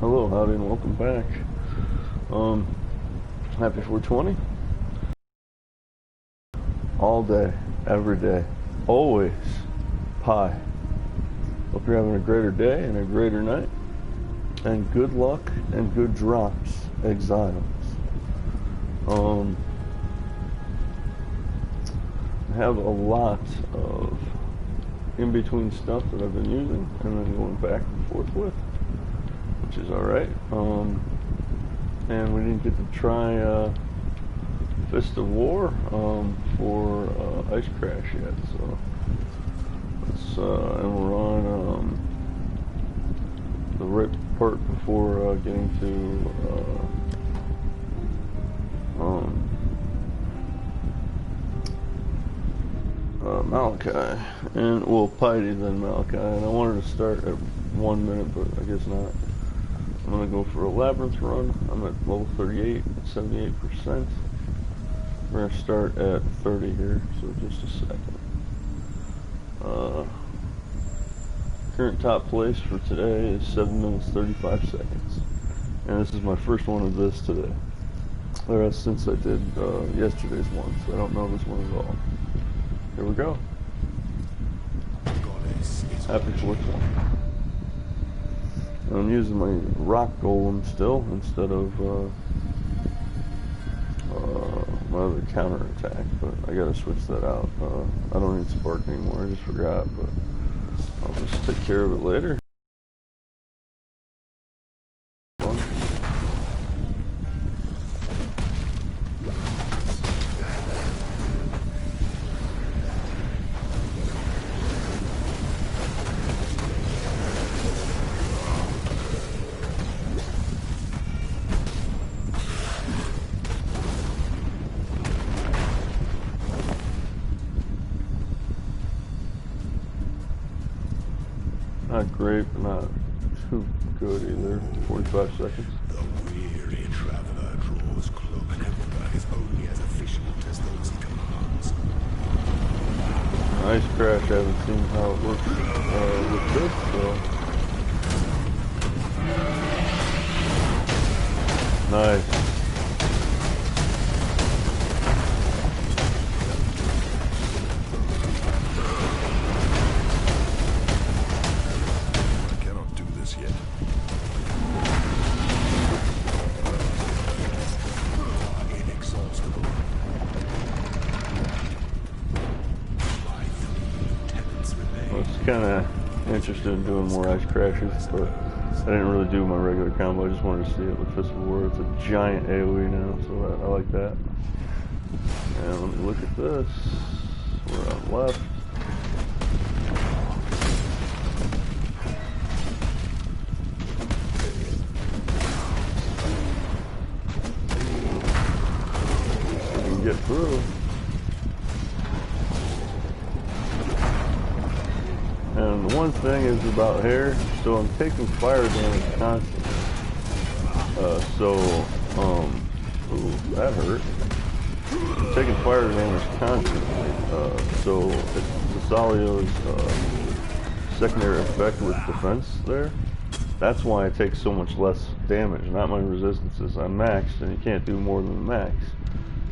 Hello, howdy, and welcome back. Happy 420. All day, every day, always, pie. Hope you're having a greater day and a greater night. And good luck and good drops, exiles. I have a lot of in-between stuff that I've been using and then going back and forth with, which is alright. And we didn't get to try Fist of War for Ice Crash yet, so let's, and we're on the right part before getting to Malachi, and well, Piety then Malachi, and I wanted to start at 1 minute, but I guess not. I'm gonna go for a labyrinth run. I'm at level 38 at 78%. We're gonna start at 30 here, so just a second. Current top place for today is 7 minutes 35 seconds, and this is my first one of this today. Or since I did yesterday's one, so I don't know this one at all. Here we go. Happy 420. I'm using my rock golem still instead of my other counter attack, but I gotta switch that out. I don't need spark anymore, I just forgot, but I'll just take care of it later. Not great, but not too good either. 45 seconds. The weary traveler draws close. An emperor is only as efficient as those he commands. Ice Crash, I haven't seen how it works with this, so. Nice. Kind of interested in doing more Ice Crashes, but I didn't really do my regular combo. I just wanted to see it with Fist of War. It's a giant AoE now, so I like that. And let me look at this. We're on left. We can get through. And the one thing is about hair, so I'm taking fire damage constantly. Ooh, that hurt. I'm taking fire damage constantly. So it's Salio's secondary effect with defense there. That's why I take so much less damage, not my resistances. I'm maxed, and you can't do more than max.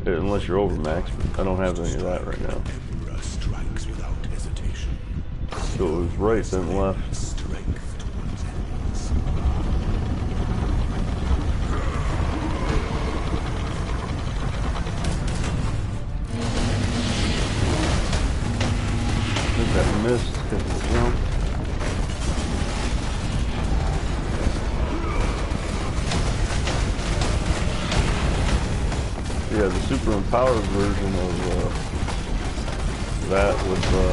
Unless you're over max, but I don't have any of that right now. So it was right then left. I think that missed because of the jump. Yeah, the super empowered version of that was the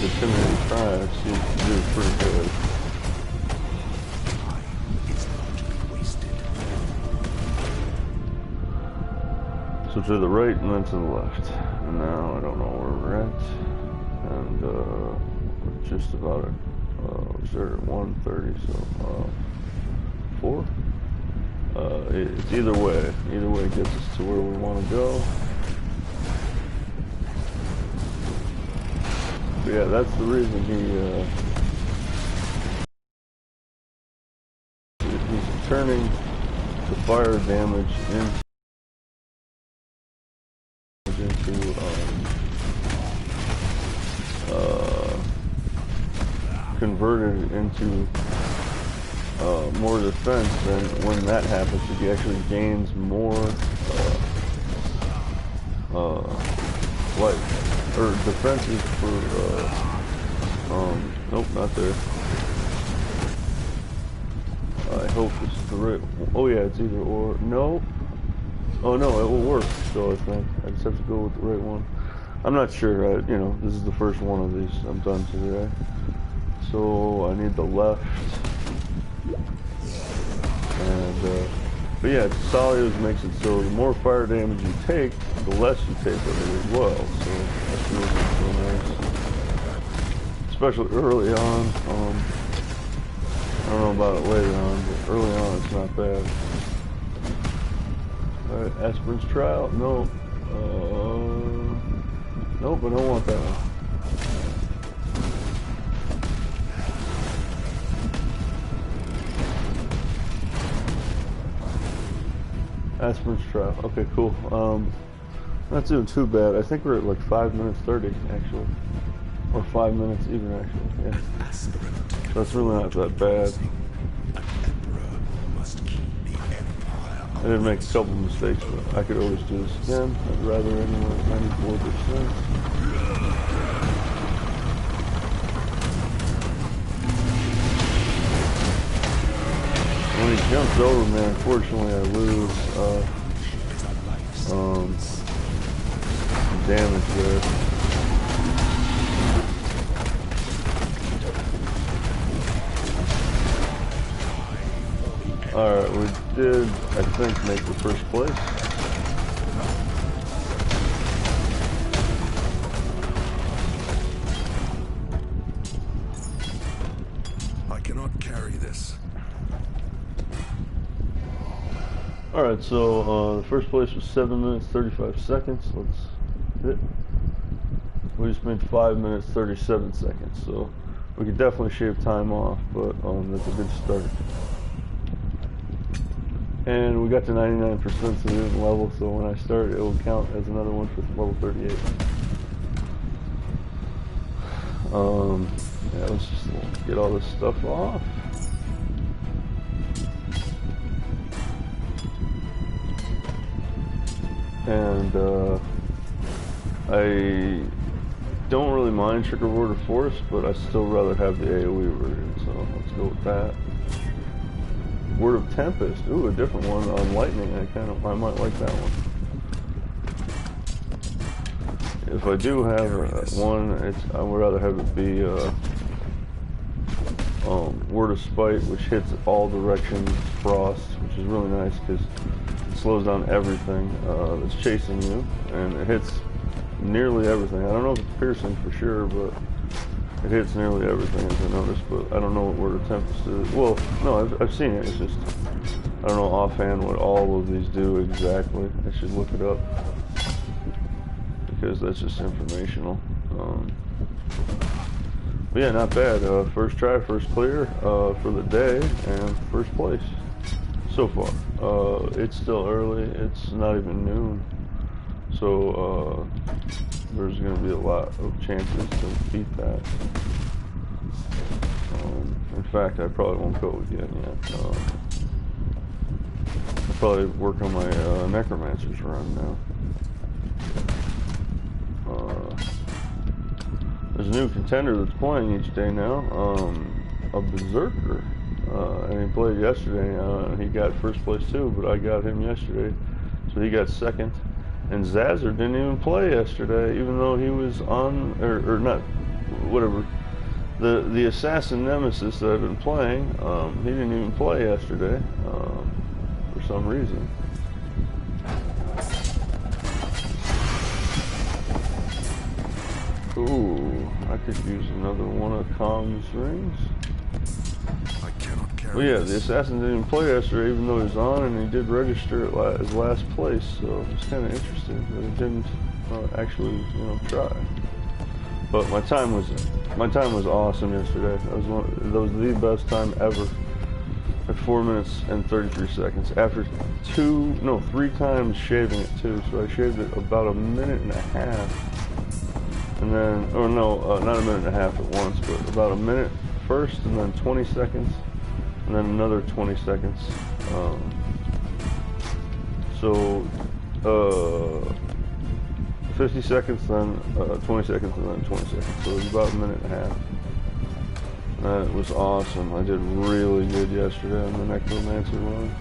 intimidating try seems to do pretty good. So to the right and then to the left. And now I don't know where we're at. And we're just about at we started at 1:30, so 4. It's either way. Either way gets us to where we want to go. But yeah, that's the reason he turning the fire damage into converted into more defense, then when that happens, he actually gains more life or defenses for nope, not there. I hope this is the right one. Oh yeah, it's either or. No. Oh no, it will work still, I think. I just have to go with the right one. I'm not sure. You know, this is the first one of these I've done today. So I need the left. And, but yeah, Salio's makes it so the more fire damage you take, the less you take of it as well. So that's really nice. Especially early on. I don't know about it later on, but early on it's not bad. Alright, Aspirin's trial. No. Nope, I don't want that one. Aspirin's trial. Okay, cool. Not doing too bad. I think we're at like 5 minutes 30 actually. Or 5 minutes even actually, yeah. So that's really not that bad. I did make a couple mistakes, but I could always do this again. I'd rather anyway, 94%. When he jumps over me, unfortunately I lose damage there. Alright, we did, I think, make the first place. I cannot carry this. Alright, so the first place was 7 minutes 35 seconds. Let's hit. We just made 5 minutes 37 seconds, so we could definitely shave time off, but that's a good start. And we got to 99% so we didn't level, so when I start it will count as another one for level 38. Yeah, let's just get all this stuff off. And I don't really mind Trigger Word of Force, but I still rather have the AoE version, so let's go with that. Word of Tempest, ooh, a different one on Lightning. I might like that one. If I do have one, I would rather have it be Word of Spite, which hits all directions, Frost, which is really nice because it slows down everything that's chasing you, and it hits nearly everything. I don't know if it's piercing for sure, but it hits nearly everything, as I noticed, but I don't know what Word of Tempest is. Well, no, I've seen it. It's just, I don't know offhand what all of these do exactly. I should look it up, because that's just informational. But yeah, not bad. First try, first clear for the day, and first place so far. It's still early. It's not even noon. So there's going to be a lot of chances to beat that. In fact, I probably won't go again yet. I'll probably work on my Necromancer's run now. There's a new contender that's playing each day now, a Berserker. And he played yesterday. He got first place too, but I got him yesterday, so he got second. And Zazzer didn't even play yesterday, even though he was on, or not, whatever. The Assassin Nemesis that I've been playing, he didn't even play yesterday, for some reason. Ooh, I could use another one of Kong's rings. I cannot carry Well, yeah, the Assassin didn't even play yesterday, even though he was on, and he did register at his last place, so it's kind of interesting that he didn't actually, try. But my time was awesome yesterday. That was the best time ever. at 4 minutes and 33 seconds. After 3 times shaving it too, so I shaved it about a minute and a half. And then, or no, not a minute and a half at once, but about a minute first, and then 20 seconds, and then another 20 seconds. So, 50 seconds, then 20 seconds, and then 20 seconds. So it was about a minute and a half. That was awesome. I did really good yesterday on the Necromancer run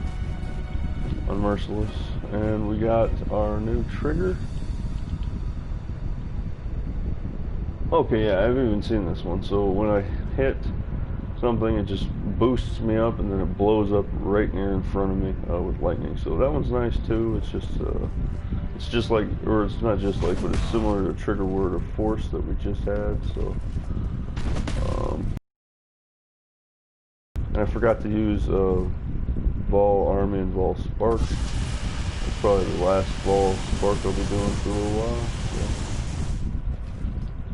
on Merciless. And we got our new trigger. Okay, yeah, I haven't even seen this one. So when I hit something, it just boosts me up, and then it blows up right near in front of me with lightning. So that one's nice too. It's just like, or it's not just like, but it's similar to Trigger Word of Force that we just had. So, and I forgot to use Vol Army and Vol Spark. It's probably the last Vol Spark I'll be doing for a little while.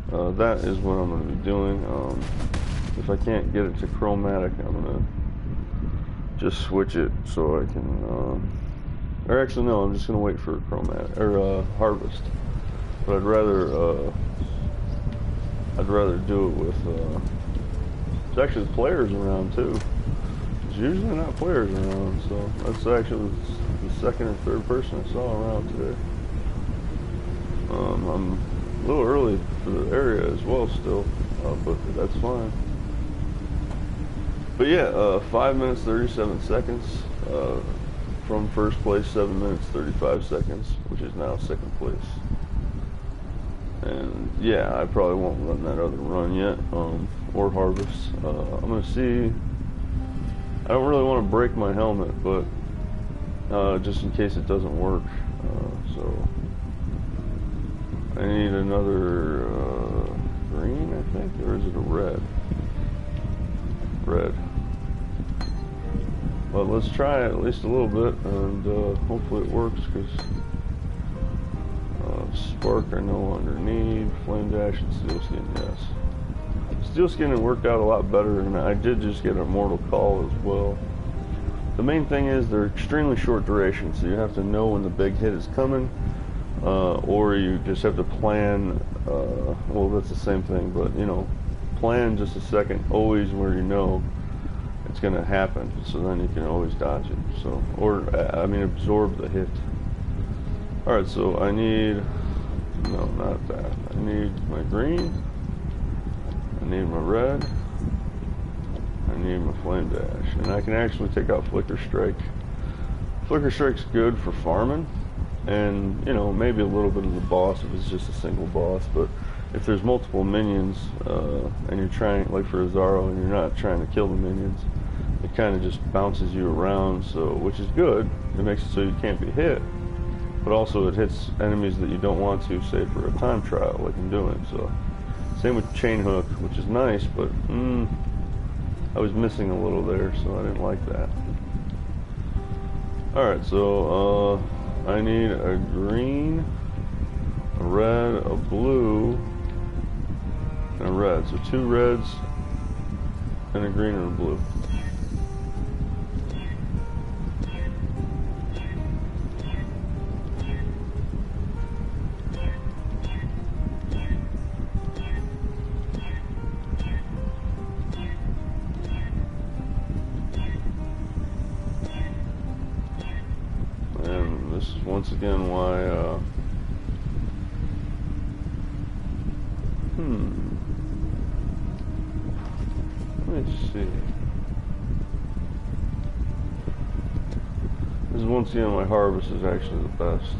So, that is what I'm going to be doing. If I can't get it to chromatic, I'm going to just switch it so I can, or actually no, I'm just going to wait for chromatic, or harvest. But I'd rather do it with, there's actually players around too. There's usually not players around, so that's actually the second or third person I saw around today. I'm a little early for the area as well still, but that's fine. But yeah, 5 minutes 37 seconds from first place, 7 minutes 35 seconds, which is now second place. And yeah, I probably won't run that other run yet, or harvest. I'm gonna see. I don't really want to break my helmet, but just in case it doesn't work. So I need another green, I think, or is it a red? Red. But let's try it at least a little bit, and hopefully it works, because Spark I no longer need. Flame Dash and Steel Skin, yes. Steel Skin had worked out a lot better, and I did just get a Mortal Call as well. The main thing is they're extremely short duration, so you have to know when the big hit is coming, or you just have to plan, well, that's the same thing, but, you know, plan just a second, always where you know it's going to happen, so then you can always dodge it, so, or, I mean, absorb the hit. Alright, so I need, no, not that, I need my green, I need my red, I need my Flame Dash, and I can actually take out Flicker Strike. Flicker Strike's good for farming, and, you know, maybe a little bit of the boss if it's just a single boss, but if there's multiple minions, and you're trying, like for Azaro, and you're not trying to kill the minions, it kind of just bounces you around, so, which is good. It makes it so you can't be hit, but also it hits enemies that you don't want to, say for a time trial, like I'm doing. So, same with Chain Hook, which is nice, but I was missing a little there, so I didn't like that. Alright, so I need a green, a red, a blue, and a red. So 2 reds, and a green and a blue. And this is once again why, let me see. This is once again why harvest is actually the best.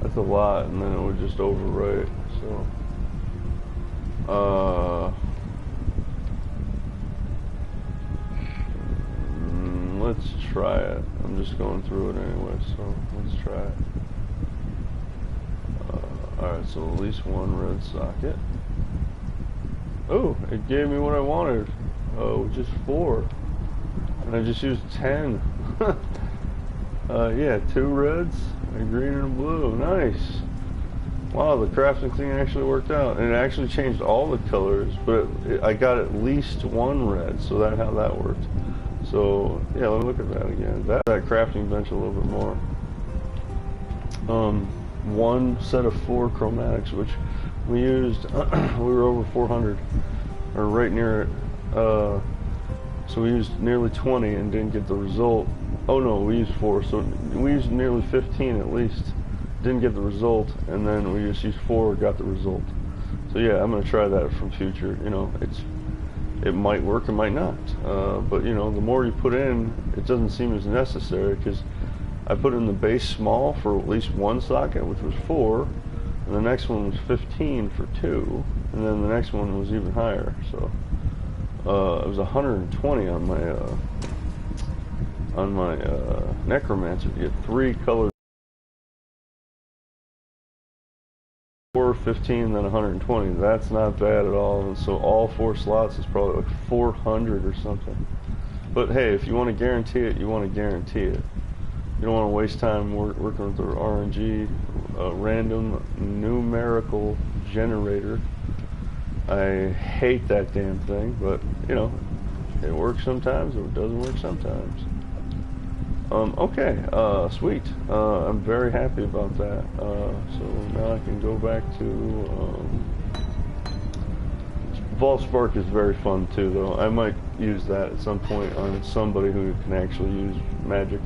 That's a lot, and then it would just overwrite, so. Let's try it. I'm just going through it anyway, so let's try it. Alright, so at least 1 red socket. Oh, it gave me what I wanted. Oh, just 4. And I just used 10. Yeah, 2 reds, a green and a blue. Nice. Wow, the crafting thing actually worked out. And it actually changed all the colors, but I got at least 1 red, so that's how that worked. So, yeah, let me look at that again. That crafting bench a little bit more. 1 set of 4 chromatics, which we used, we were over 400, or right near it. So we used nearly 20 and didn't get the result. Oh no, we used 4, so we used nearly 15 at least. Didn't get the result, and then we just used 4, got the result. So yeah, I'm gonna try that from future. You know, it might work, it might not. But you know, the more you put in, it doesn't seem as necessary, because I put in the base small for at least 1 socket, which was 4, and the next one was 15 for 2, and then the next one was even higher. So it was 120 on my necromancer to get 3 colors. 4, 15, then 120. That's not bad at all. And so all 4 slots is probably like 400 or something. But hey, if you want to guarantee it, you want to guarantee it. You don't want to waste time working with the RNG, random numerical generator. I hate that damn thing, but you know, it works sometimes or it doesn't work sometimes. Okay, sweet. I'm very happy about that. So now I can go back to Vault Spark is very fun too, though. I might use that at some point on somebody who can actually use magic.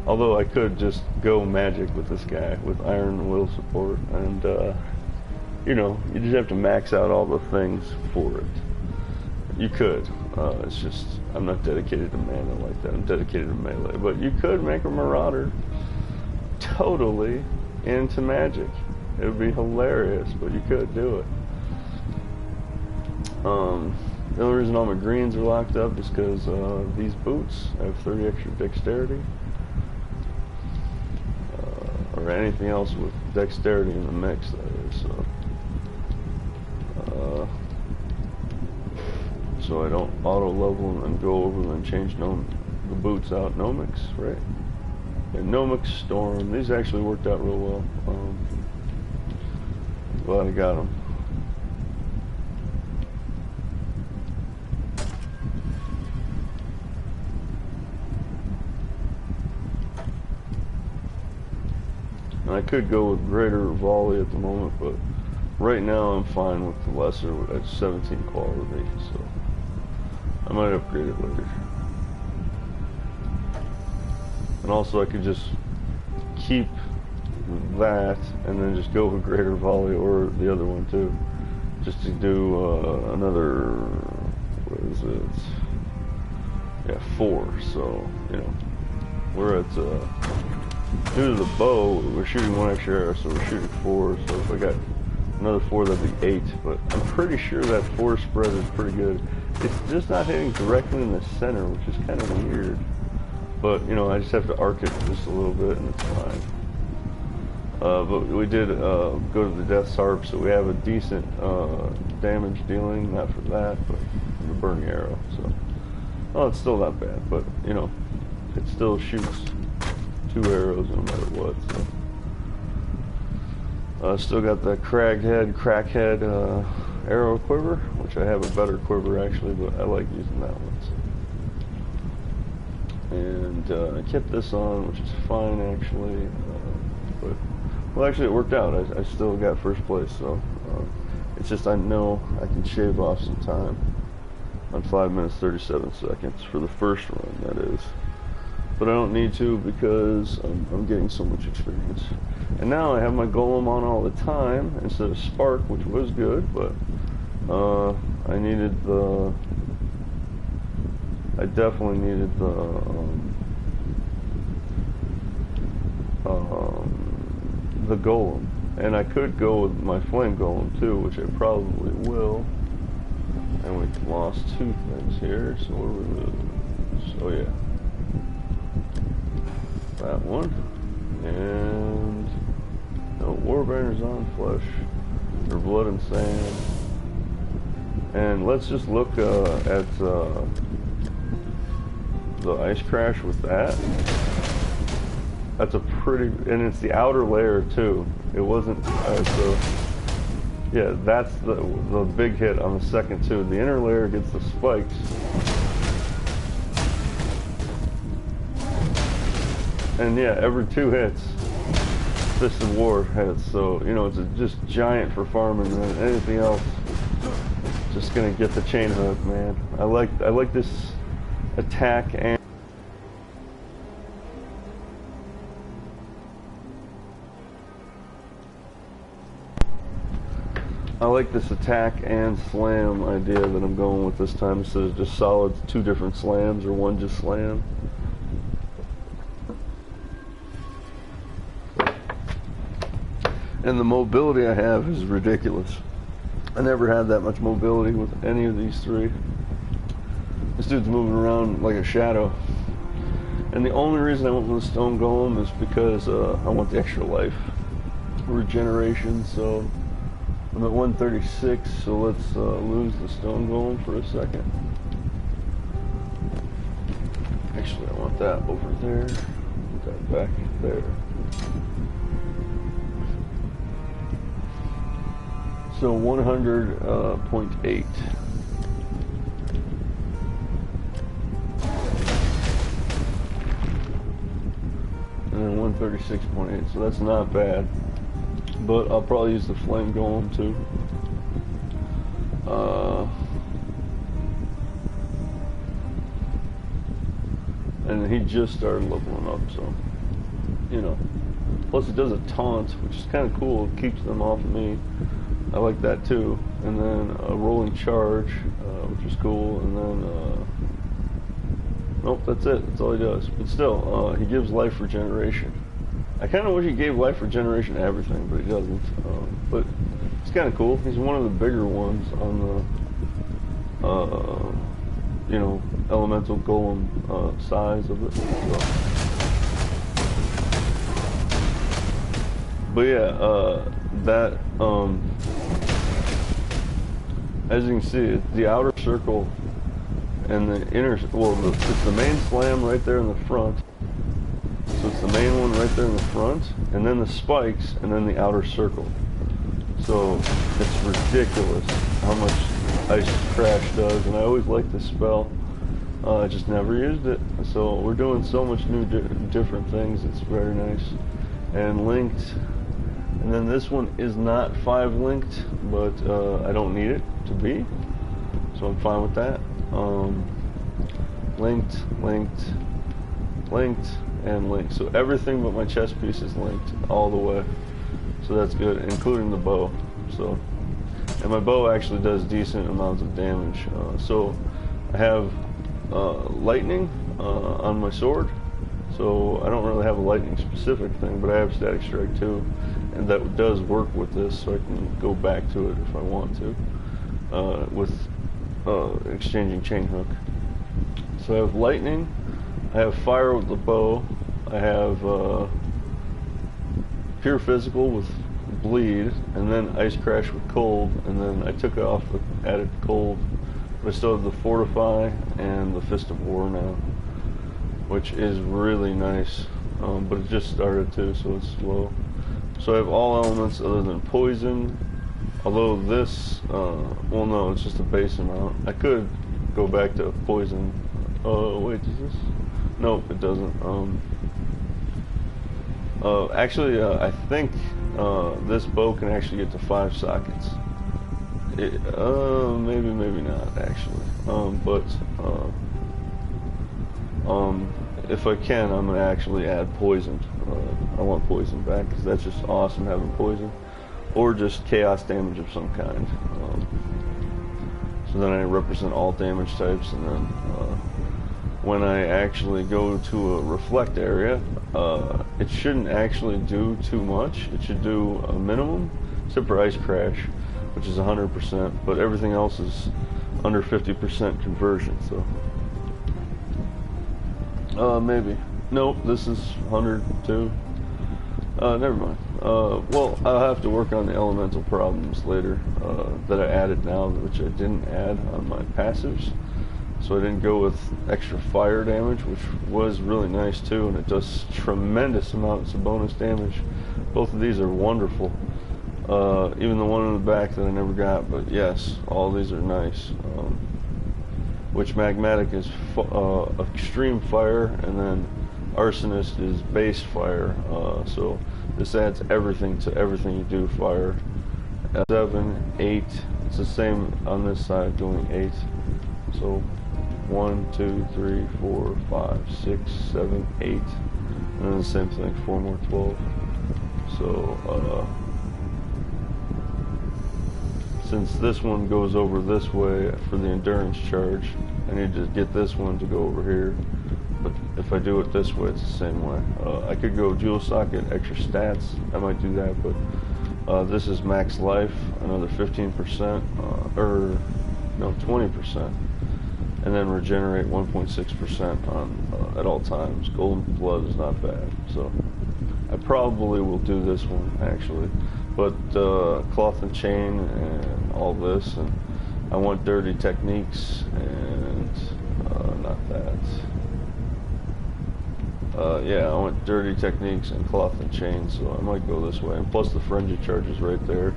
Although I could just go magic with this guy with Iron Will support, and you know, you just have to max out all the things for it. You could. It's just, I'm not dedicated to mana like that. I'm dedicated to melee. But you could make a Marauder totally into magic. It would be hilarious, but you could do it. The only reason all my greens are locked up is because these boots have 30 extra dexterity. Or anything else with dexterity in the mix, that is. So I don't auto level and go over and change the boots out. Nomics, right? Yeah, Nomics, Storm. These actually worked out real well. Glad I got them. And I could go with greater volley at the moment, but right now I'm fine with the lesser at 17 quality, so I might upgrade it later. And also I could just keep that and then just go with greater volley, or the other one too, just to do another, what is it, yeah, 4. So you know, we're at due to the bow we're shooting 1 extra arrow, so we're shooting 4. So if I got another 4, that'd be 8. But I'm pretty sure that 4 spread is pretty good. It's just not hitting directly in the center, which is kind of weird. But you know, I just have to arc it just a little bit, and it's fine. But we did go to the Death's Harp, so we have a decent damage dealing. Not for that, but for the burning arrow. So, well, it's still not bad, but you know, it still shoots 2 arrows no matter what. So. Still got the crackhead arrow quiver, which I have a better quiver actually, but I like using that one. So. And I kept this on, which is fine actually. But well, actually it worked out. I still got first place, so it's just I know I can shave off some time on 5 minutes 37 seconds for the first run, that is. But I don't need to because I'm getting so much experience. And now I have my golem on all the time instead of spark, which was good, but I definitely needed the golem. And I could go with my flame golem too, which I probably will. And we lost 2 things here, so what do we lose? Oh yeah. That one. And no, Warbanner's on flesh. Or blood and sand. And let's just look at the ice crash with that. That's a pretty, and it's the outer layer too. It wasn't, so, yeah, that's the big hit on the second too. The inner layer gets the spikes. And yeah, every 2 hits, Fist of War hits. So, you know, it's just giant for farming, and anything else, just gonna get the chain hook, man. I like this attack and slam idea that I'm going with this time, instead of just solid 2 different slams or 1 just slam. And the mobility I have is ridiculous. I never had that much mobility with any of these 3. This dude's moving around like a shadow. And the only reason I went with the Stone Golem is because I want the extra life regeneration. So I'm at 136, so let's lose the Stone Golem for a second. Actually, I want that over there. Put that back there. So 100.8. And then 136.8, so that's not bad. But I'll probably use the Flame Golem too. And he just started leveling up, so, you know. Plus he does a taunt, which is kind of cool. It keeps them off of me. I like that too. And then a rolling charge, which is cool. And then, nope, that's it. That's all he does. But still, he gives life regeneration. I kind of wish he gave life regeneration to everything, but he doesn't. But it's kind of cool. He's one of the bigger ones on the, you know, elemental golem size of it. So. But yeah, that, as you can see, the outer circle and the inner, well, it's the main slam right there in the front. So it's the main one right there in the front, and then the spikes, and then the outer circle. So it's ridiculous how much Ice Crash does, and I always liked this spell. I just never used it. So we're doing so much new different things. It's very nice. And linked. And then this one is not 5 linked, but I don't need it to be, so I'm fine with that. Linked, linked, linked, and linked. So everything but my chest piece is linked all the way. So that's good, including the bow. So, and my bow actually does decent amounts of damage. So I have lightning on my sword. So I don't really have a lightning specific thing, but I have Static Strike too, and that does work with this, so I can go back to it if I want to, with exchanging Chain Hook. So I have lightning, I have fire with the bow, I have pure physical with bleed, and then Ice Crash with cold, and then I took off the added cold, but I still have the fortify and the Fist of War now, which is really nice, but it just started too, so it's slow. So I have all elements other than poison, although this, well no, it's just a base amount. I could go back to poison. Oh wait, does this? Nope, it doesn't. Actually, I think this bow can actually get to 5 sockets. Maybe, maybe not actually. If I can, I'm gonna actually add poison. I want poison back because that's just awesome having poison, or just chaos damage of some kind. So then I represent all damage types, and then when I actually go to a reflect area, it shouldn't actually do too much. It should do a minimum, except for Ice Crash, which is 100%, but everything else is under 50% conversion. So. Maybe. Nope, this is 102. Never mind. Well, I'll have to work on the elemental problems later that I added now, which I didn't add on my passives. so I didn't go with extra fire damage, which was really nice too, and it does tremendous amounts of bonus damage. Both of these are wonderful. Even the one in the back that I never got, but yes, all these are nice. Which Magmatic is extreme fire, and then Arsonist is base fire. So this adds everything to everything you do fire. 7, 8. It's the same on this side, going 8. So 1, 2, 3, 4, 5, 6, 7, 8. And then the same thing, 4 more 12. So since this one goes over this way for the endurance charge, I need to get this one to go over here. But if I do it this way, it's the same way. I could go dual socket, extra stats. I might do that, but this is max life, another 15%, or no, 20%, and then regenerate 1.6% on at all times. Golden blood is not bad, so I probably will do this one actually. But cloth and chain and all this, and I want dirty techniques and not that. Yeah, I want dirty techniques and cloth and chain, so I might go this way. And plus the frenzy charge is right there,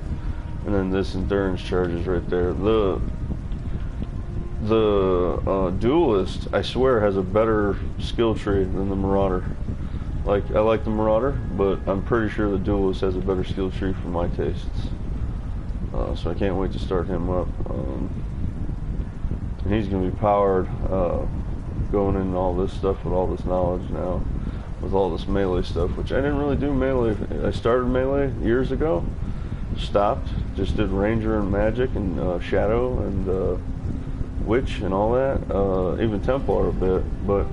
and then this endurance charge is right there. The duelist, I swear, has a better skill tree than the marauder. Like, I like the marauder, but I'm pretty sure the duelist has a better skill tree for my tastes. So I can't wait to start him up. And he's gonna be powered, going into all this stuff with all this knowledge now, with all this melee stuff, which I didn't really do melee. I started melee years ago, stopped, just did ranger and magic and shadow and witch and all that, even Templar a bit, but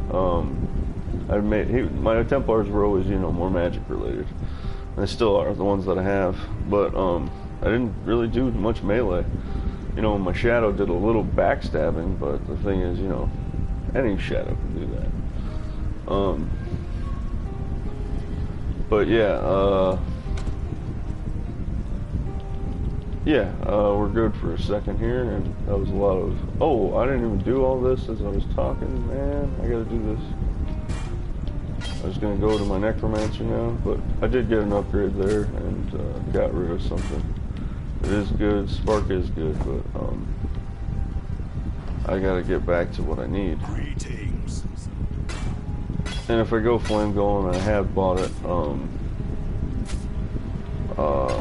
my Templars were always, you know, more magic related. And they still are, the ones that I have, but I didn't really do much melee. You know, my shadow did a little backstabbing, but the thing is, you know, any shadow can do that. But yeah, we're good for a second here, and that was a lot of, oh, I didn't even do all this as I was talking, man, I gotta do this. I was gonna go to my necromancer now, but I did get an upgrade there, and got rid of something. It is good, spark is good, but I gotta get back to what I need. Greetings. And if I go flame golem, and I have bought it,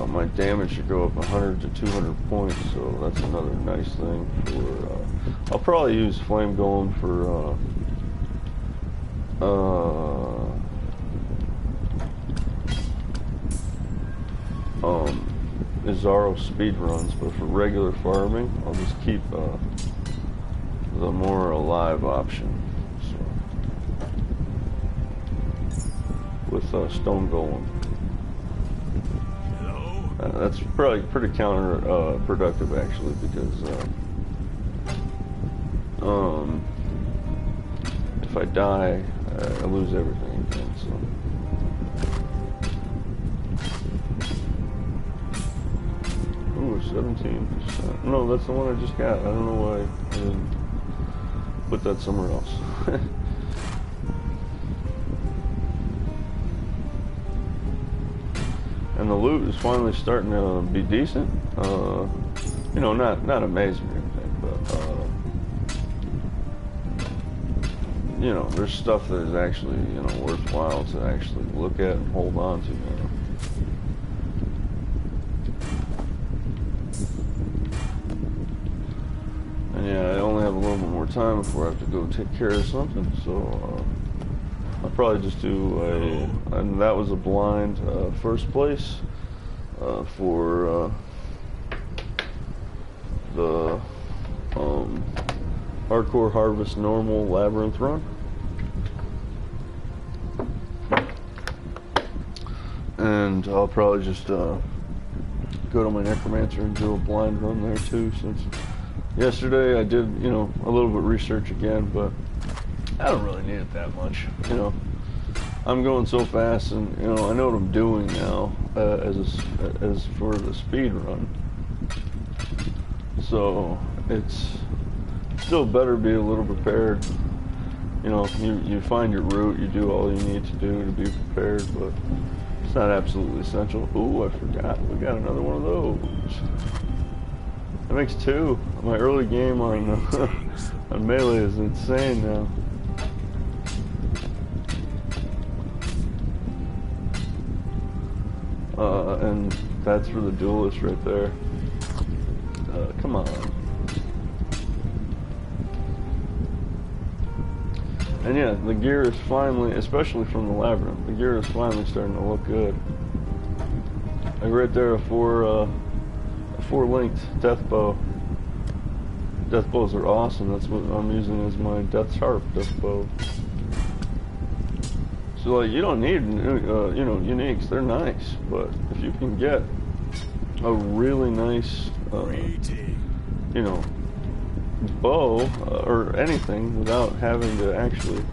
my damage should go up 100 to 200 points, so that's another nice thing for, I'll probably use flame golem for, Izaro speed runs, but for regular farming, I'll just keep, the more alive option, so, with stone golem. That's probably pretty counterproductive actually, because if I die, I lose everything again. So. Ooh, 17%. No, that's the one I just got. I don't know why I didn't put that somewhere else. And the loot is finally starting to be decent. You know, not amazing or anything, but you know, there's stuff that is actually, you know, worthwhile to actually look at and hold on to now. And yeah, I only have a little bit more time before I have to go take care of something, so I'll probably just do and that was a blind first place for the Hardcore Harvest normal labyrinth run. And I'll probably just go to my necromancer and do a blind run there too, since yesterday I did, you know, a little bit research again, but I don't really need it that much, you know. I'm going so fast, and you know, I know what I'm doing now as for the speed run. So it's still better be a little prepared. You know, you find your route, you do all you need to do to be prepared, but it's not absolutely essential. Ooh, I forgot. We got another one of those. That makes 2. My early game on on Melee is insane now. And that's for the duelist right there. Come on. And yeah, the gear is finally, especially from the Labyrinth, the gear is finally starting to look good. Like right there, a 4-linked death bow. Death bows are awesome. That's what I'm using as my Death's Harp death bow. So like, you don't need, you know, uniques. They're nice, but if you can get a really nice, you know, bow or anything without having to actually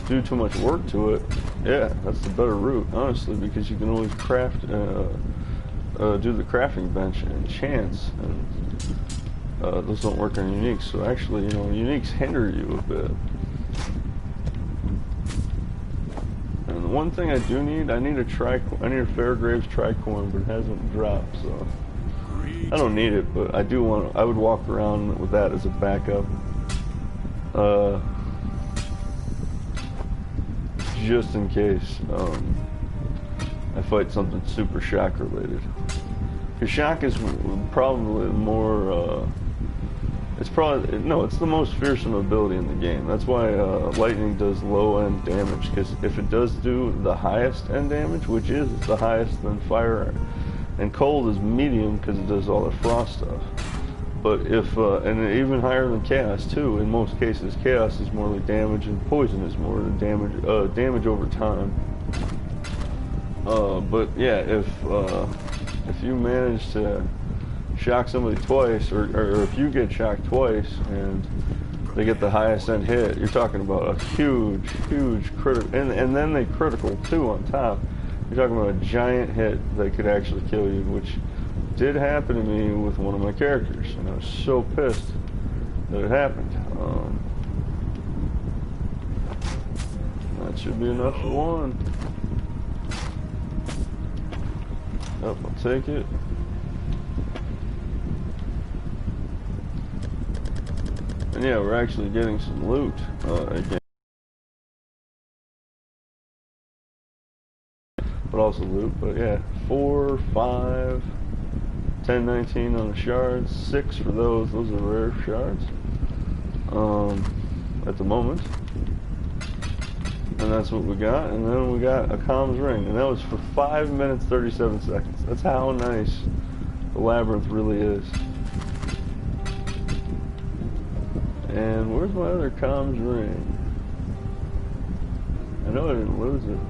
do too much work to it, yeah, that's the better route, honestly, because you can always craft, do the crafting bench and chance, and those don't work on uniques. So actually, you know, uniques hinder you a bit. And the one thing I do need, I need a Fairgraves tricoin, but it hasn't dropped, so I don't need it, but I do want. I would walk around with that as a backup, just in case I fight something super shock related. Because shock is probably more. It's the most fearsome ability in the game. That's why lightning does low end damage. Because if it does do the highest end damage, which is the highest, then fire. And cold is medium because it does all the frost stuff. But if, and even higher than chaos too, in most cases, chaos is more like damage and poison is more the damage over time. But yeah, if you manage to shock somebody twice, or if you get shocked twice and they get the highest end hit, you're talking about a huge critical, and then they critical too on top. You're talking about a giant hit that could actually kill you, which did happen to me with one of my characters, and I was so pissed that it happened. That should be enough for one. Yep, I'll take it. And yeah, we're actually getting some loot again. But also loot, but yeah, 4, 5, 10, 19 on the shards, 6 for those are rare shards, at the moment. And that's what we got, and then we got a comms ring, and that was for 5 minutes, 37 seconds. That's how nice the Labyrinth really is. And where's my other comms ring? I know I didn't lose it.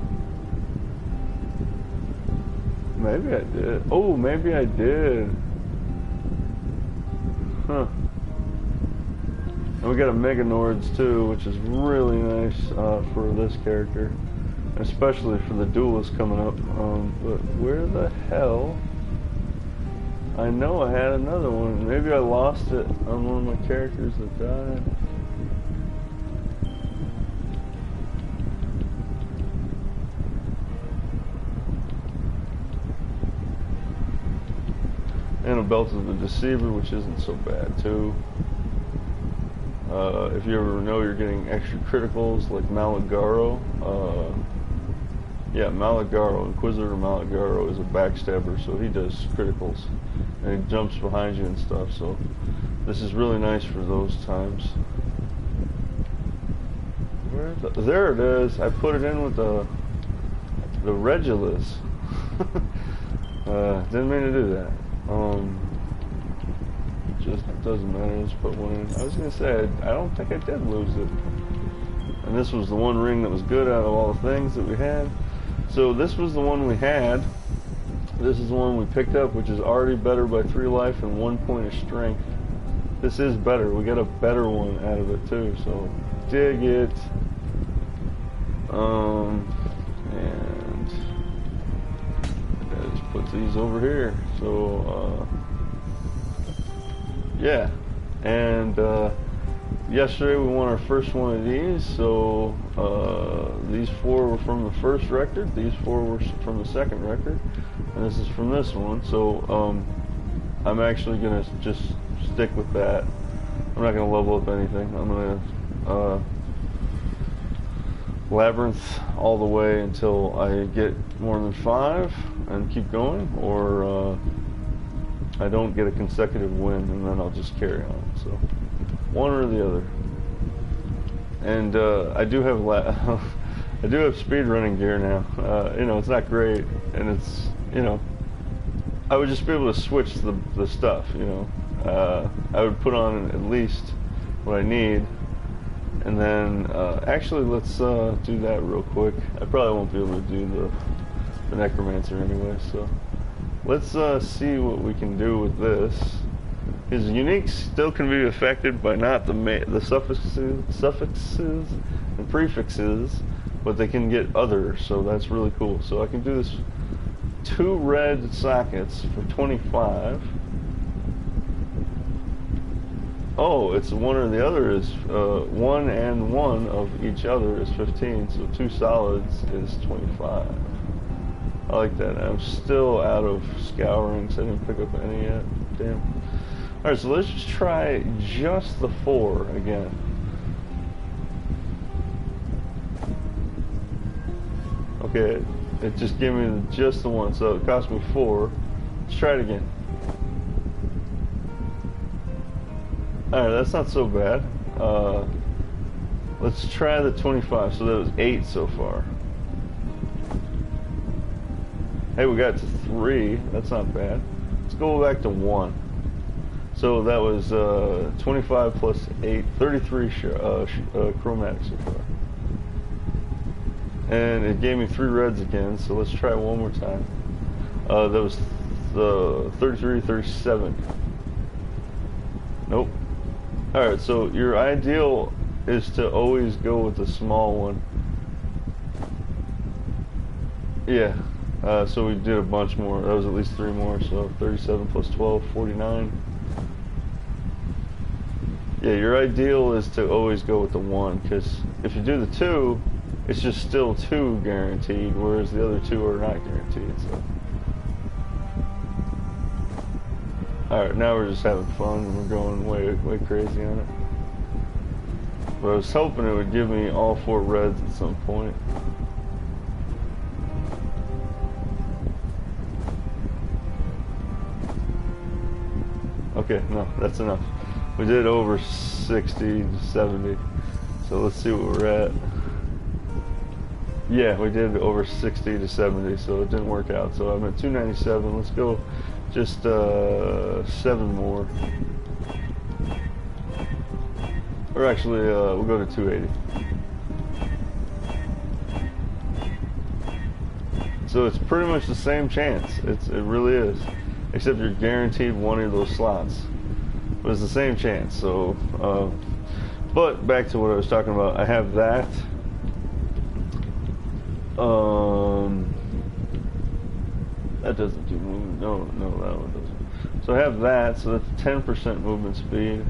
Maybe I did. Oh, maybe I did. Huh. And we got a Mega Nords too, which is really nice for this character. Especially for the duelist coming up. But where the hell? I know I had another one. Maybe I lost it on one of my characters that died. And a Belt of the Deceiver, which isn't so bad too. If you ever know you're getting extra criticals like Malagaro, yeah, Malagaro, Inquisitor Malagaro is a backstabber, so he does criticals, and he jumps behind you and stuff, so this is really nice for those times. There it is. I put it in with the Regulus. Didn't mean to do that. Just doesn't matter. Let's put one in. I was gonna say I don't think I did lose it. And this was the one ring that was good out of all the things that we had. So this was the one we had. This is the one we picked up, which is already better by 3 life and 1 point of strength. This is better. We got a better one out of it too. So dig it. And let's put these over here. So yeah, and yesterday we won our first one of these, so these 4 were from the first record, these 4 were from the second record, and this is from this one. So I'm actually gonna just stick with that. I'm not gonna level up anything. I'm gonna labyrinth all the way until I get more than 5 and keep going, or I don't get a consecutive win, and then I'll just carry on. So one or the other. And I do have I do have speedrunning gear now. You know, it's not great, and it's, you know, I would just be able to switch the stuff. You know, I would put on at least what I need, and then actually let's do that real quick. I probably won't be able to do the necromancer anyway, so let's see what we can do with this. His uniques still can be affected by not the suffixes and prefixes, but they can get other, so that's really cool. So I can do this 2 red sockets for 25. Oh, it's one or the other is 1 and 1 of each other is 15, so 2 solids is 25. I like that. I'm still out of scourings. I didn't pick up any yet. Damn. Alright, so let's just try just the 4 again. Okay, it just gave me just the 1, so it cost me 4. Let's try it again. Alright, that's not so bad. Let's try the 25, so that was 8 so far. Hey, we got to 3, that's not bad. Let's go back to 1. So that was 25 plus 8, 33 chromatics so far. And it gave me 3 reds again, so let's try one more time. That was 33, 37. Nope. Alright, so your ideal is to always go with the small one. Yeah, so we did a bunch more. That was at least 3 more, so 37 plus 12, 49. Yeah, your ideal is to always go with the 1, because if you do the 2, it's just still 2 guaranteed, whereas the other 2 are not guaranteed. So, all right, now we're just having fun and we're going way crazy on it. But I was hoping it would give me all 4 reds at some point. Okay, no, that's enough. We did over 60 to 70, so let's see what we're at. Yeah, we did over 60 to 70, so it didn't work out. So I'm at 297. Let's go just 7 more. Or actually, we'll go to 280. So it's pretty much the same chance. It really is. Except you're guaranteed one of those slots. But it's the same chance. So, but back to what I was talking about. I have that. That doesn't do movement. No, that one doesn't. So I have that. So that's 10% movement speed.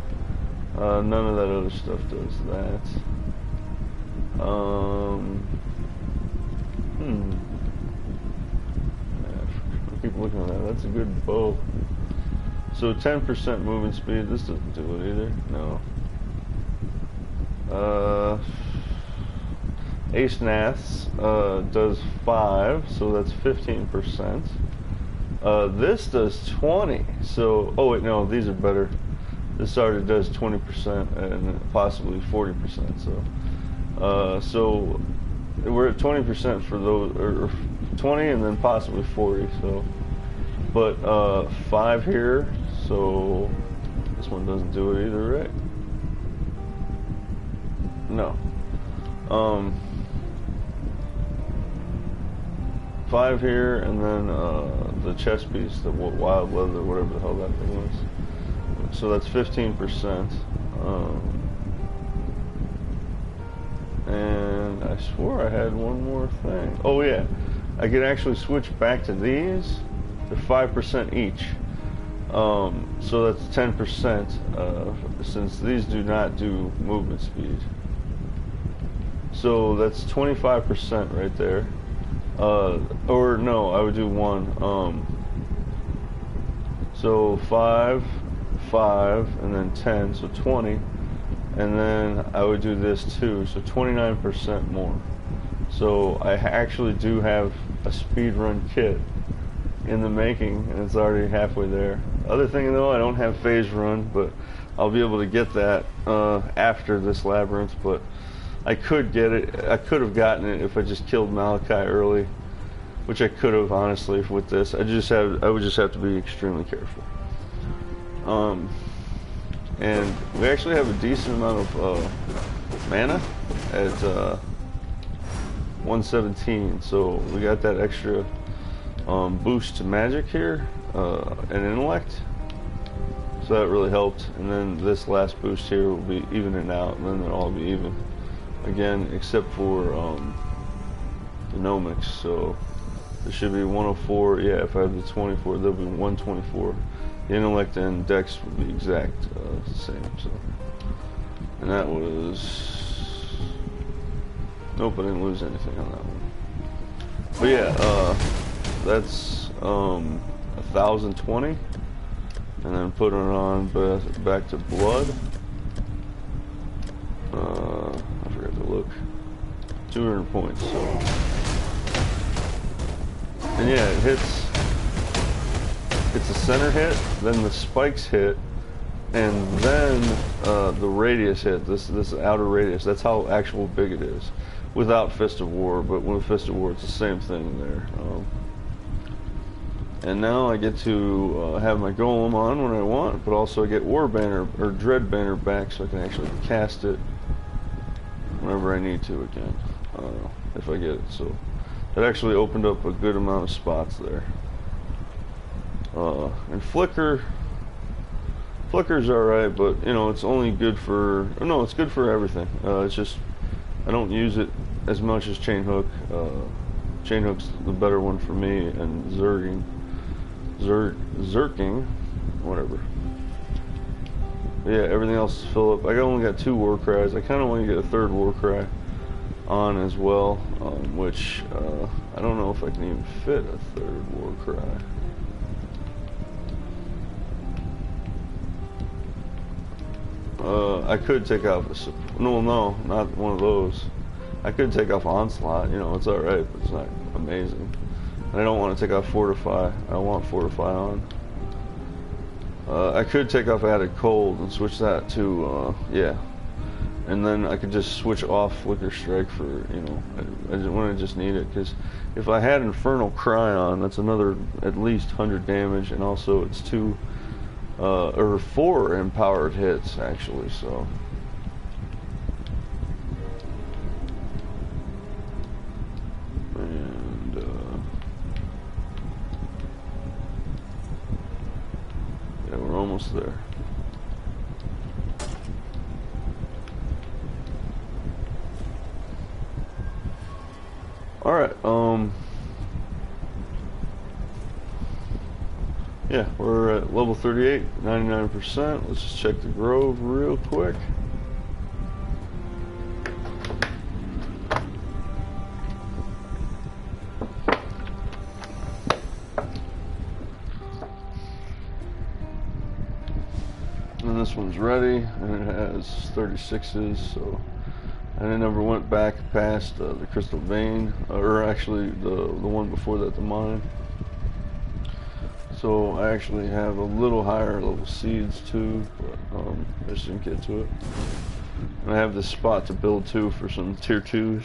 None of that other stuff does that. I keep looking at that. That's a good bow. So 10% movement speed. This doesn't do it either. No. Ace Nath's does 5, so that's 15%. This does 20. So, oh wait, no, these are better. This already does 20% and possibly 40%. So, so we're at 20% for those, or 20, and then possibly 40. So, but 5 here. So this one doesn't do it either, right? No. 5 here, and then the chest piece, the wild leather, whatever the hell that thing was. So that's 15%. And I swore I had one more thing. Oh yeah, I could actually switch back to these. They're 5% each. So that's 10%, since these do not do movement speed. So that's 25% right there. Or no, I would do 1. So 5, 5, and then 10, so 20. And then I would do this too, so 29% more. So I actually do have a speed run kit in the making, and it's already halfway there. Other thing though, I don't have phase run, but I'll be able to get that after this labyrinth. But I could get it. I could have gotten it if I just killed Malachi early, which I could have honestly with this. I would just have to be extremely careful. And we actually have a decent amount of mana at 117, so we got that extra boost to magic here and intellect, so that really helped. And then this last boost here will be even it out, and then they'll all be even again, except for the gnomics. So there should be 104. Yeah, if I have the 24, there'll be 124. The intellect and dex will be exact the same. So, and that was, nope, I didn't lose anything on that one. But yeah, that's 1,020, and then put it on back to blood. I forgot to look. 200 points. So, and yeah, it hits. It's a center hit, then the spikes hit, and then the radius hit. This outer radius. That's how actual big it is, without Fist of War. But with Fist of War, it's the same thing there. And now I get to have my golem on when I want, but also I get War Banner or Dread Banner back, so I can actually cast it whenever I need to again, if I get it. So that actually opened up a good amount of spots there. And Flicker's alright, but you know, it's only good for, no, it's good for everything. It's just, I don't use it as much as Chain Hook. Chain Hook's the better one for me, and Zerking, whatever. But yeah, everything else is fill up. I only got 2 War Cries. I kind of want to get a 3rd War Cry on as well, which I don't know if I can even fit a 3rd War Cry. I could take off no, not one of those. I could take off Onslaught, you know, it's alright, but it's not amazing. And I don't want to take off Fortify. I want Fortify on. I could take off Added Cold and switch that to, yeah. And then I could just switch off Flicker Strike for, you know, when I just need it. Because if I had Infernal Cry on, that's another at least 100 damage, and also it's 2 or 4 empowered hits actually, so. And yeah, we're almost there. All right, yeah, we're at level 38, 99%. Let's just check the Grove real quick. And this one's ready, and it has 36s, so. And I never went back past the Crystal Vein, or actually the one before that, the mine. So I actually have a little higher level seeds too, but I just didn't get to it. And I have this spot to build too for some tier 2s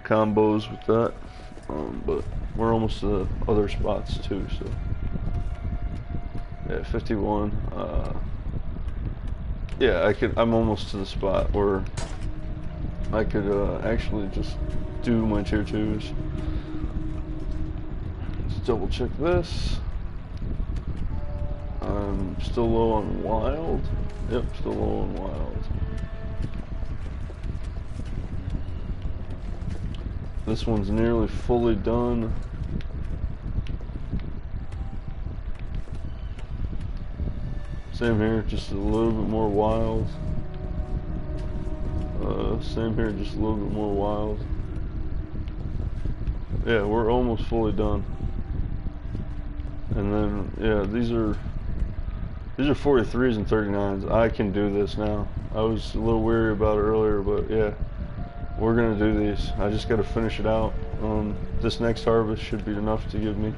combos with that. But we're almost to the other spots too, so. Yeah, 51. Yeah, I'm almost to the spot where I could actually just do my tier 2s. Let's double check this. I'm still low on wild. Yep, still low on wild. This one's nearly fully done. Same here, just a little bit more wild. Same here, just a little bit more wild. Yeah, we're almost fully done. And then, yeah, these are 43s and 39s. I can do this now. I was a little weary about it earlier, but yeah, we're gonna do these. I just gotta finish it out. This next harvest should be enough to give me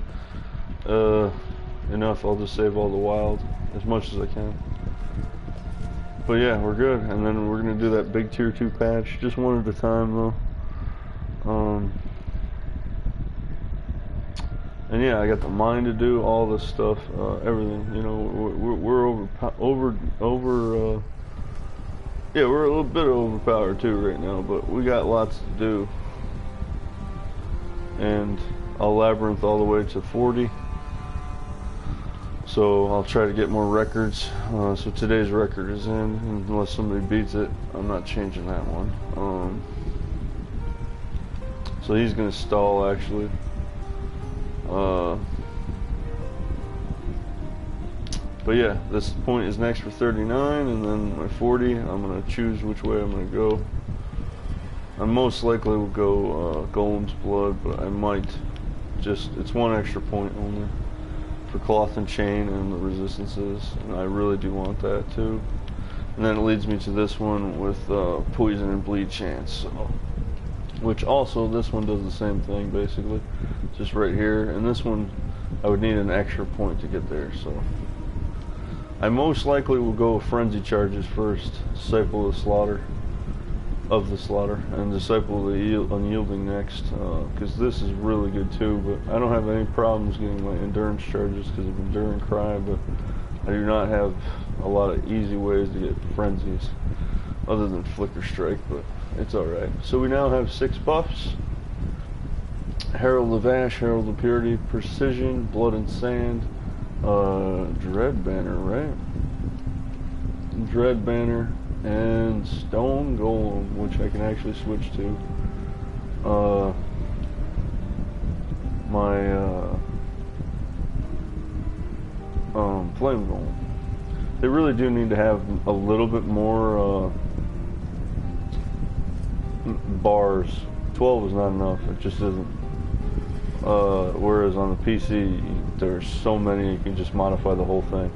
enough. I'll just save all the wild as much as I can. But yeah, we're good. And then we're gonna do that big tier 2 patch, just one at a time though. And yeah, I got the mine to do all this stuff, everything. You know, we're yeah, we're a little bit overpowered too right now, but we got lots to do. And I'll labyrinth all the way to 40. So I'll try to get more records. So today's record is in, unless somebody beats it. I'm not changing that one. So he's gonna stall actually. But yeah, this point is next for 39, and then my 40, I'm gonna choose which way I'm gonna go. I most likely will go Golem's Blood, but I might just, it's one extra point only for Cloth and Chain and the resistances, and I really do want that too. And then it leads me to this one with Poison and Bleed Chance, so, which also this one does the same thing basically, just right here. And this one I would need an extra point to get there, so I most likely will go Frenzy Charges first, Disciple of the Slaughter, and Disciple of the Unyielding next, because this is really good too. But I don't have any problems getting my Endurance Charges because of Endure and Cry, but I do not have a lot of easy ways to get Frenzies other than Flicker Strike, but it's alright. So we now have 6 buffs: Herald of Ash, Herald of Purity, Precision, Blood and Sand, Dread Banner, right? Dread Banner, and Stone Golem, which I can actually switch to. Flame Golem. They really do need to have a little bit more bars. 12 is not enough. It just isn't. Whereas on the PC, there's so many, you can just modify the whole thing.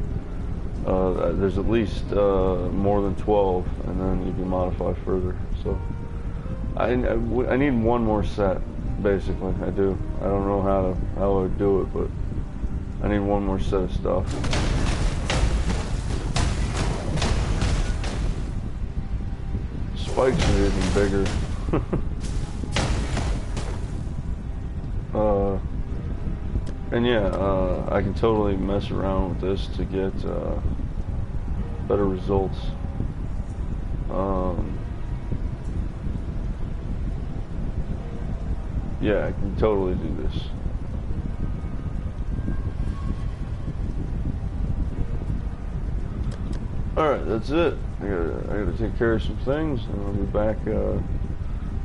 There's at least more than 12, and then you can modify further. So I need one more set, basically. I do. I don't know how I would do it, but I need one more set of stuff. Spikes are even bigger. And yeah, I can totally mess around with this to get better results. Yeah, I can totally do this. Alright, that's it. I gotta take care of some things, and I'll be back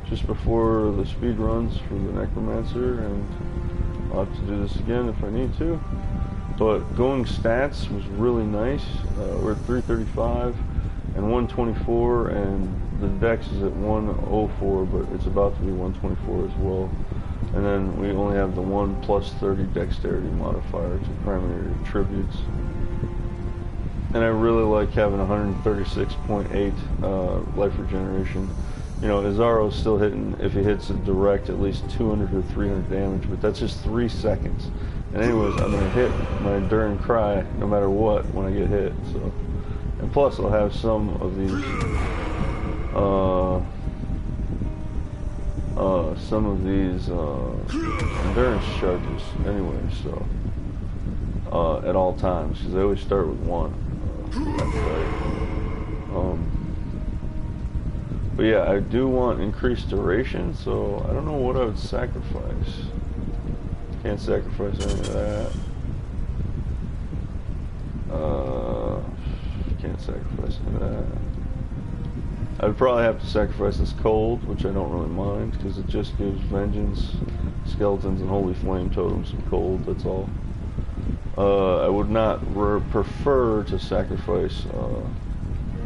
just before the speed runs for the Necromancer, and I'll have to do this again if I need to. But going stats was really nice. We're at 335 and 124, and the dex is at 104, but it's about to be 124 as well. And then we only have the 1 plus 30 dexterity modifier to primary attributes. And I really like having 136.8 life regeneration. You know, Izzaro's still hitting, if he hits it direct, at least 200 or 300 damage, but that's just 3 seconds. And anyways, I'm going to hit my Endure and Cry no matter what when I get hit. So, and plus I'll have some of these endurance charges anyway, so at all times, because they always start with 1. But yeah, I do want increased duration, so I don't know what I would sacrifice. Can't sacrifice any of that. Can't sacrifice any of that. I'd probably have to sacrifice this cold, which I don't really mind, because it just gives Vengeance, Skeletons, and Holy Flame Totems some cold, that's all. I would not prefer to sacrifice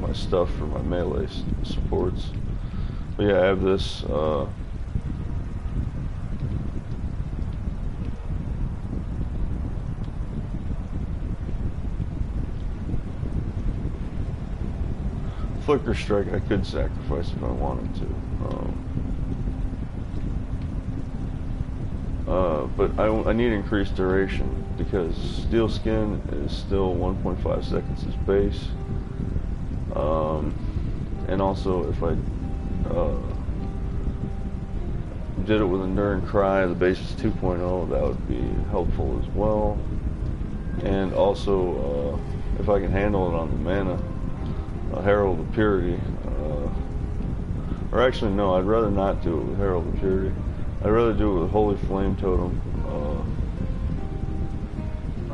my stuff for my melee supports. But yeah, I have this Flicker Strike I could sacrifice if I wanted to. But I need increased duration because Steel Skin is still 1.5 seconds as base. And also if I did it with Enduring Cry, the base is 2.0, that would be helpful as well. And also if I can handle it on the mana, Herald of Purity, or actually no, I'd rather not do it with Herald of Purity. I'd rather do it with Holy Flame Totem.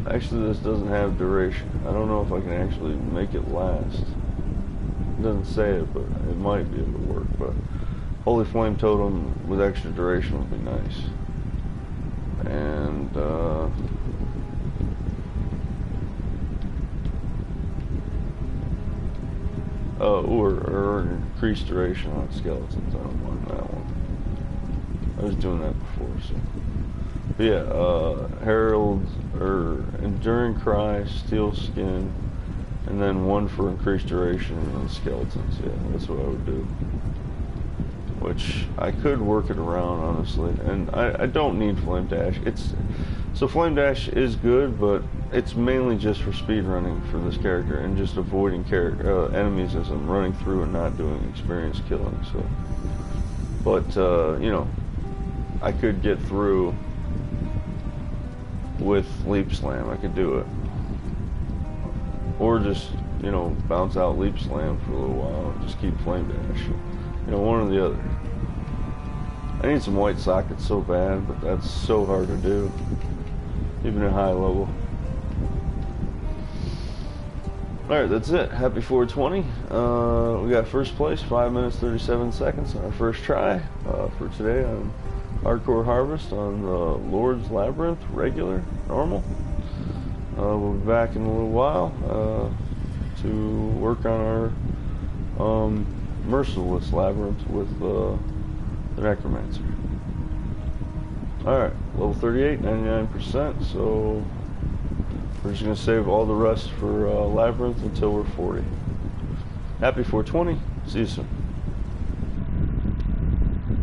Actually, this doesn't have duration. I don't know if I can actually make it last. It doesn't say it, but it might be able to work. But Holy Flame Totem with extra duration would be nice. And or increased duration on skeletons. I don't mind that one. I was doing that before, so. But yeah, Herald or Enduring Cry, Steel Skin, and then one for increased duration and skeletons. Yeah, that's what I would do. Which I could work it around, honestly. And I don't need Flame Dash. So Flame Dash is good, but it's mainly just for speed running for this character and just avoiding enemies as I'm running through and not doing experience killing. So, but you know, I could get through with Leap Slam. I could do it, or just bounce out Leap Slam for a little while and just keep Flame Dash. One or the other. I need some white sockets so bad, but that's so hard to do, even at high level. Alright, that's it. Happy 420. We got first place, 5 minutes 37 seconds on our first try for today on Hardcore Harvest on the Lord's Labyrinth, regular, normal. We'll be back in a little while to work on our Merciless Labyrinth with the Necromancer. Alright, level 38, 99%, so we're just going to save all the rest for Labyrinth until we're 40. Happy 420, see you soon.